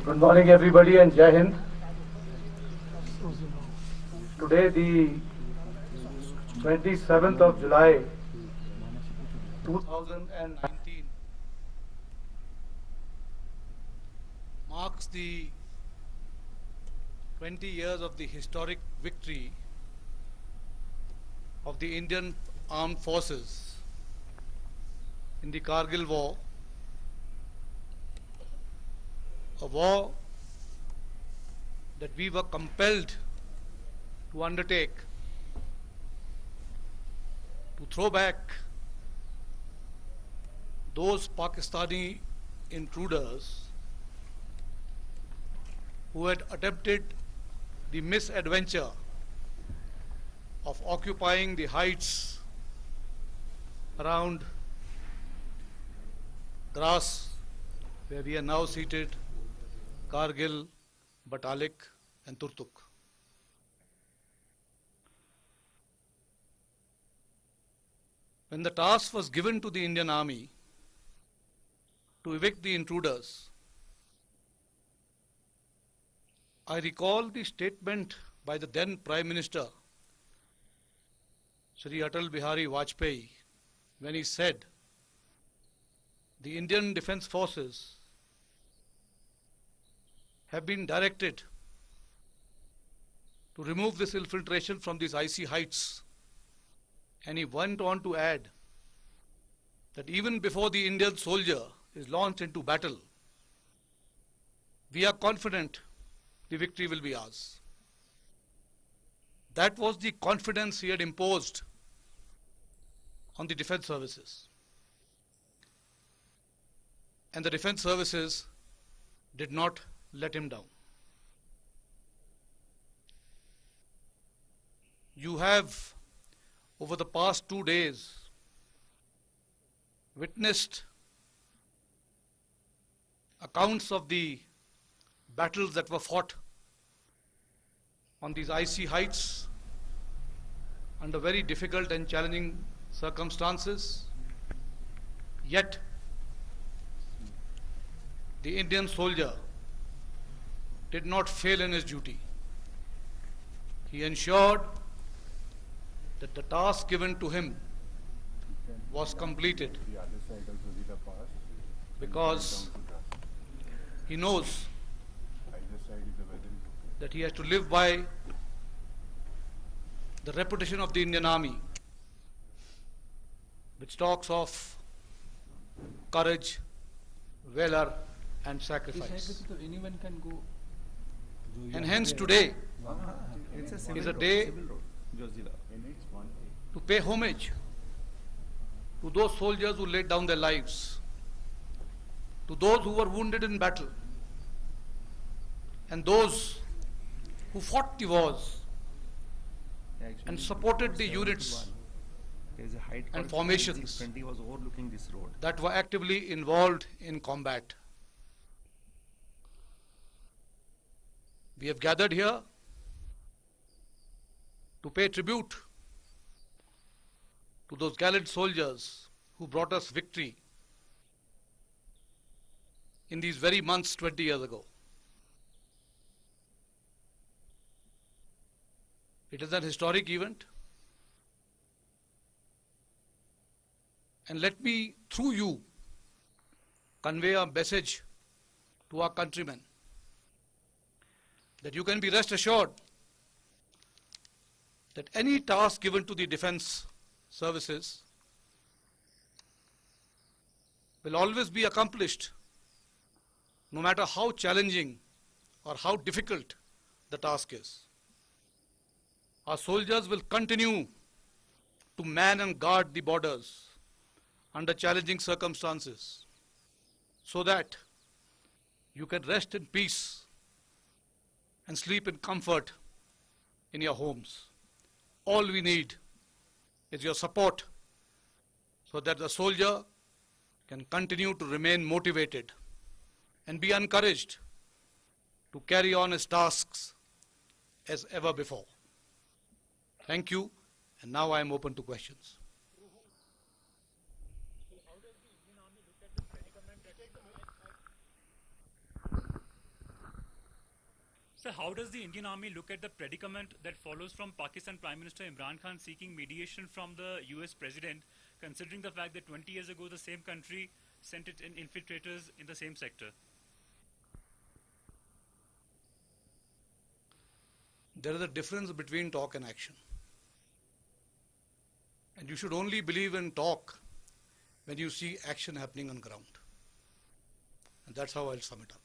Good morning, everybody, and Jai Hind. Today, the 27th of July, 2019, marks the 20 years of the historic victory of the Indian Armed Forces in the Kargil War, a war that we were compelled to undertake to throw back those Pakistani intruders who had attempted the misadventure of occupying the heights around Dras, where we are now seated, Kargil, Batalik, and Turtuk. When the task was given to the Indian Army to evict the intruders, I recall the statement by the then Prime Minister, Shri Atal Bihari Vajpayee, when he said, the Indian Defence Forces have been directed to remove this infiltration from these icy heights. And he went on to add that even before the Indian soldier is launched into battle, we are confident the victory will be ours. That was the confidence he had imposed on the defence services. And the defence services did not let him down. You have, over the past 2 days, witnessed accounts of the battles that were fought on these icy heights under very difficult and challenging circumstances. Yet, the Indian soldier did not fail in his duty. He ensured that the task given to him was completed because he knows that he has to live by the reputation of the Indian Army, which talks of courage, valor, and sacrifice. Anyone can go. And hence today is a day to pay homage to those soldiers who laid down their lives, to those who were wounded in battle, and those who fought the wars and supported the units and formations that were actively involved in combat. We have gathered here to pay tribute to those gallant soldiers who brought us victory in these very months 20 years ago. It is an historic event, and let me, through you, convey a message to our countrymen that you can be rest assured that any task given to the defense services will always be accomplished, no matter how challenging or how difficult the task is. Our soldiers will continue to man and guard the borders under challenging circumstances so that you can rest in peace and sleep in comfort in your homes. All we need is your support so that the soldier can continue to remain motivated and be encouraged to carry on his tasks as ever before. Thank you, and now I am open to questions. How does the Indian Army look at this predicament that So how does the Indian Army look at the predicament that follows from Pakistan Prime Minister Imran Khan seeking mediation from the US President, considering the fact that 20 years ago the same country sent its infiltrators in the same sector? There is a difference between talk and action. And you should only believe in talk when you see action happening on ground. And that's how I'll sum it up.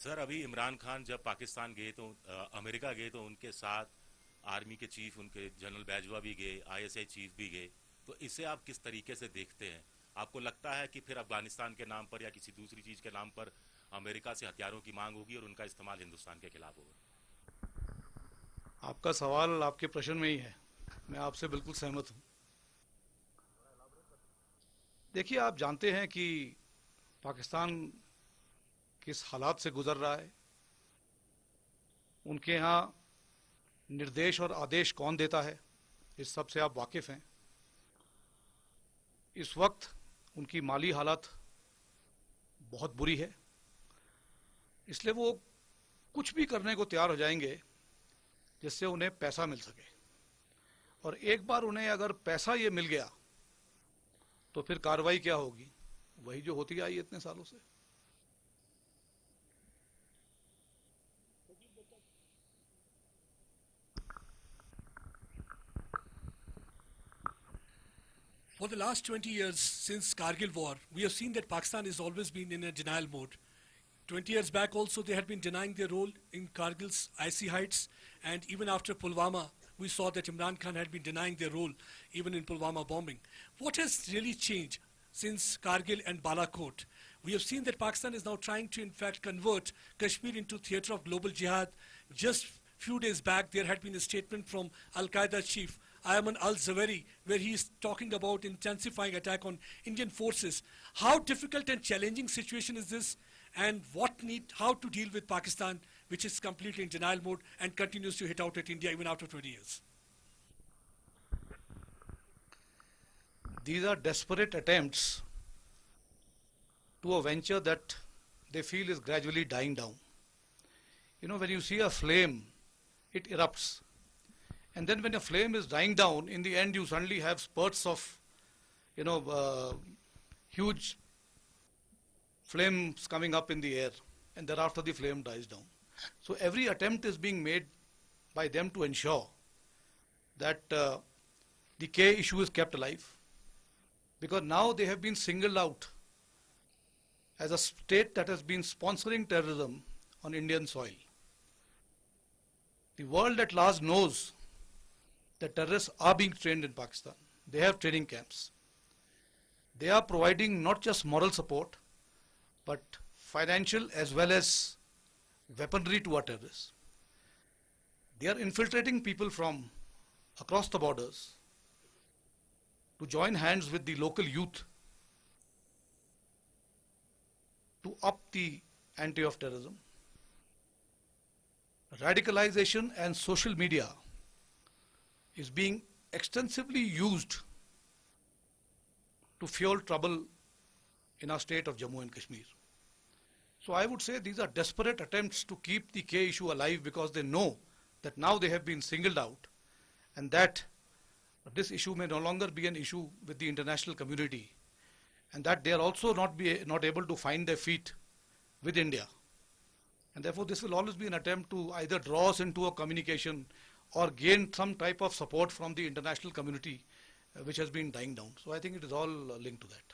Sir, अभी इमरान खान जब पाकिस्तान गए तो America गए तो उनके साथ army के chief, उनके जनरल बाजवा भी गए, आईएसआई चीफ भी गए। तो इसे आप किस तरीके से देखते हैं? आपको लगता है कि फिर अफगानिस्तान के नाम पर या किसी दूसरी चीज के नाम पर अमेरिका से हथियारों की मांग होगी और उनका इस्तेमाल हिंदुस्तान के खिलाफ होगा? आपका सवाल आपके प्रश्न में ही है, मैं आपसे बिल्कुल सहमत हूं। देखिए, आप जानते हैं कि पाकिस्तान किस हालात से गुजर रहा है, उनके यहाँ निर्देश और आदेश कौन देता है, इस सब से आप वाकिफ हैं। इस वक्त उनकी माली हालत बहुत बुरी है, इसलिए वो कुछ भी करने को तैयार हो जाएंगे जिससे उन्हें पैसा मिल सके। और एक बार उन्हें अगर पैसा ये मिल गया तो फिर कार्रवाई क्या होगी? वही जो होती आई इतने सालों से। For the last 20 years since Kargil war, we have seen that Pakistan has always been in a denial mode. 20 years back also they had been denying their role in Kargil's icy heights, and even after Pulwama we saw that Imran Khan had been denying their role even in Pulwama bombing. What has really changed since Kargil and Balakot? We have seen that Pakistan is now trying to in fact convert Kashmir into theatre of global jihad. Just few days back there had been a statement from Al-Qaeda chief Ayman al-Zawahiri, where he is talking about intensifying attack on Indian forces. How difficult and challenging situation is this, and how to deal with Pakistan, which is completely in denial mode and continues to hit out at India even after 20 years? These are desperate attempts to a venture that they feel is gradually dying down. You know, when you see a flame, it erupts. And then when a flame is dying down, in the end you suddenly have spurts of, huge flames coming up in the air, and thereafter the flame dies down. So every attempt is being made by them to ensure that the K issue is kept alive, because now they have been singled out as a state that has been sponsoring terrorism on Indian soil. The world at large knows that terrorists are being trained in Pakistan. They have training camps. They are providing not just moral support, but financial as well as weaponry to our terrorists. They are infiltrating people from across the borders to join hands with the local youth to up the ante of terrorism. Radicalization and social media is being extensively used to fuel trouble in our state of Jammu and Kashmir. So I would say these are desperate attempts to keep the K issue alive, because they know that now they have been singled out and that this issue may no longer be an issue with the international community, and that they are also not able to find their feet with India. And therefore this will always be an attempt to either draw us into a communication or gain some type of support from the international community, which has been dying down. So I think it is all linked to that.